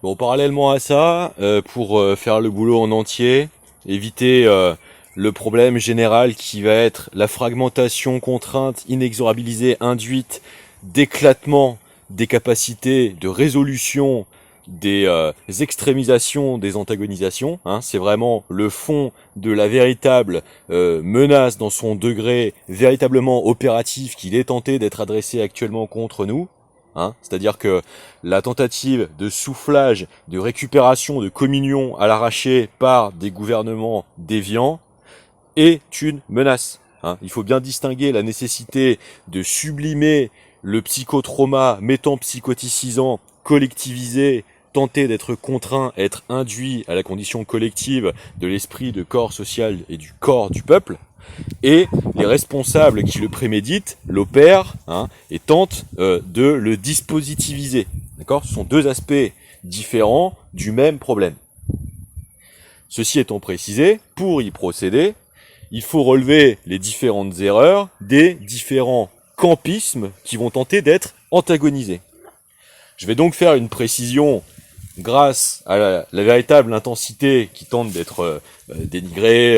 Bon, parallèlement à ça, pour faire le boulot en entier, éviter le problème général qui va être la fragmentation, contrainte, inexorabilisée, induite, d'éclatement des capacités de résolution des extrémisations, des antagonisations, hein, c'est vraiment le fond de la véritable menace dans son degré véritablement opératif qu'il est tenté d'être adressé actuellement contre nous. Hein, c'est-à-dire que la tentative de soufflage, de récupération, de communion à l'arraché par des gouvernements déviants est une menace. Hein. Il faut bien distinguer la nécessité de sublimer le psychotrauma métampsychoticisant, collectivisé, tenter d'être contraint, être induit à la condition collective de l'esprit de corps social et du corps du peuple, et les responsables qui le préméditent, l'opèrent, hein, et tentent de le dispositiviser. D'accord ? Ce sont deux aspects différents du même problème. Ceci étant précisé, pour y procéder, il faut relever les différentes erreurs des différents campismes qui vont tenter d'être antagonisés. Je vais donc faire une précision grâce à la véritable intensité qui tente d'être dénigrée,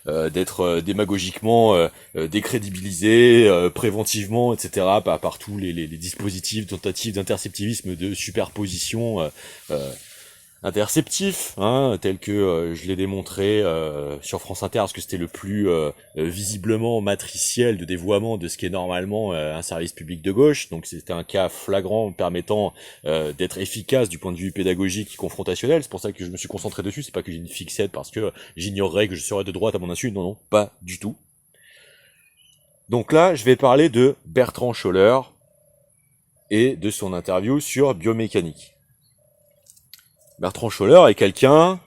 d'être démagogiquement décrédibilisée, préventivement, etc., par tous les dispositifs, tentatives d'interceptivisme, de superposition interceptif, hein, tel que je l'ai démontré sur France Inter, parce que c'était le plus visiblement matriciel de dévoiement de ce qui est normalement un service public de gauche. Donc c'était un cas flagrant permettant d'être efficace du point de vue pédagogique et confrontationnel. C'est pour ça que je me suis concentré dessus. C'est pas que j'ai une fixette parce que j'ignorerais que je serais de droite à mon insu. Non, non, pas du tout. Donc là, je vais parler de Bertrand Scholler et de son interview sur biomécanique. Bertrand Scholler est quelqu'un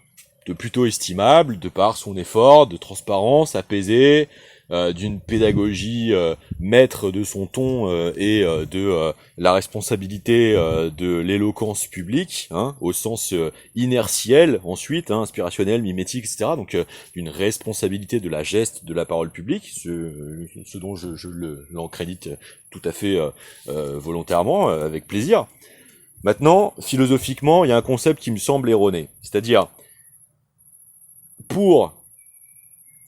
de plutôt estimable, de par son effort, de transparence, apaisé, d'une pédagogie maître de son ton et de la responsabilité de l'éloquence publique, hein, au sens inertiel ensuite, hein, inspirationnel, mimétique, etc. Donc d'une responsabilité de la geste de la parole publique, ce dont je l'en crédite tout à fait volontairement, avec plaisir. Maintenant, philosophiquement, il y a un concept qui me semble erroné. C'est-à-dire, pour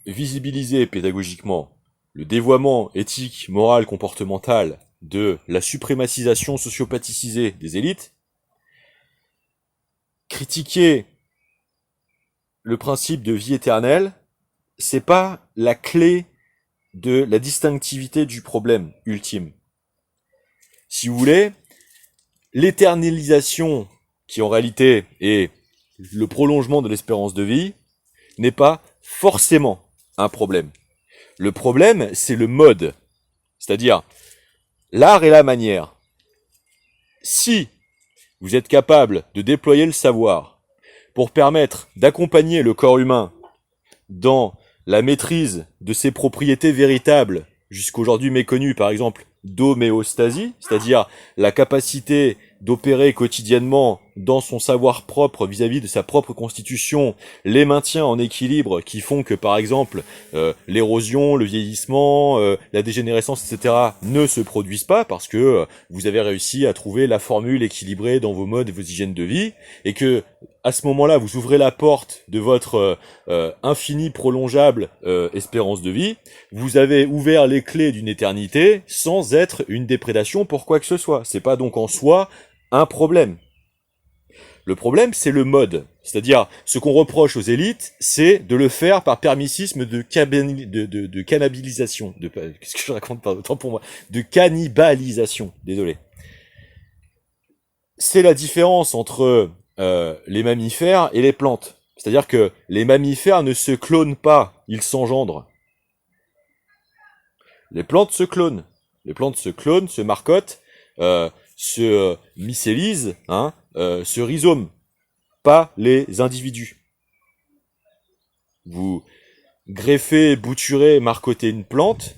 visibiliser pédagogiquement le dévoiement éthique, moral, comportemental de la suprémacisation sociopathicisée des élites, critiquer le principe de vie éternelle, c'est pas la clé de la distinctivité du problème ultime. Si vous voulez, l'éternalisation, qui en réalité est le prolongement de l'espérance de vie, n'est pas forcément un problème. Le problème, c'est le mode, c'est-à-dire l'art et la manière. Si vous êtes capable de déployer le savoir pour permettre d'accompagner le corps humain dans la maîtrise de ses propriétés véritables, jusqu'aujourd'hui méconnues, par exemple, d'homéostasie, c'est-à-dire la capacité d'opérer quotidiennement dans son savoir propre vis-à-vis de sa propre constitution, les maintiens en équilibre qui font que, par exemple, l'érosion, le vieillissement, la dégénérescence, etc. ne se produisent pas parce que vous avez réussi à trouver la formule équilibrée dans vos modes et vos hygiènes de vie, et que à ce moment-là, vous ouvrez la porte de votre infinie prolongeable espérance de vie, vous avez ouvert les clés d'une éternité sans être une déprédation pour quoi que ce soit. C'est pas donc en soi un problème. Le problème, c'est le mode. C'est-à-dire, ce qu'on reproche aux élites, c'est de le faire par permissisme de cannibalisation. Qu'est-ce que je raconte, pas autant pour moi. De cannibalisation. Désolé. C'est la différence entre les mammifères et les plantes. C'est-à-dire que les mammifères ne se clonent pas, ils s'engendrent. Les plantes se clonent. Les plantes se clonent, se marcotent, se mycélisent, hein, se rhizoment. Pas les individus. Vous greffez, bouturez, marcotez une plante,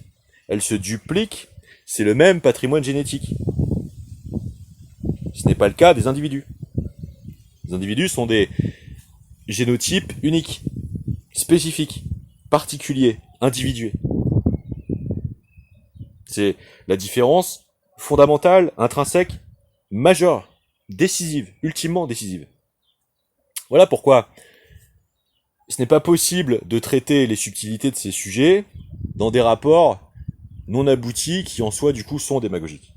elle se duplique, c'est le même patrimoine génétique. Ce n'est pas le cas des individus. Les individus sont des génotypes uniques, spécifiques, particuliers, individués. C'est la différence fondamentale, intrinsèque, majeure, décisive, ultimement décisive. Voilà pourquoi ce n'est pas possible de traiter les subtilités de ces sujets dans des rapports non aboutis qui en soi du coup sont démagogiques.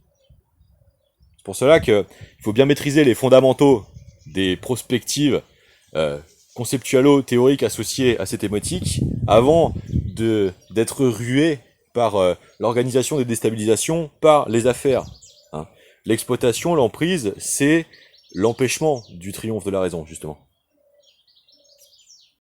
C'est pour cela qu'il faut bien maîtriser les fondamentaux des prospectives conceptualo-théoriques associées à ces thématiques avant d'être rué par l'organisation des déstabilisations par les affaires. Hein. L'exploitation, l'emprise, c'est l'empêchement du triomphe de la raison, justement.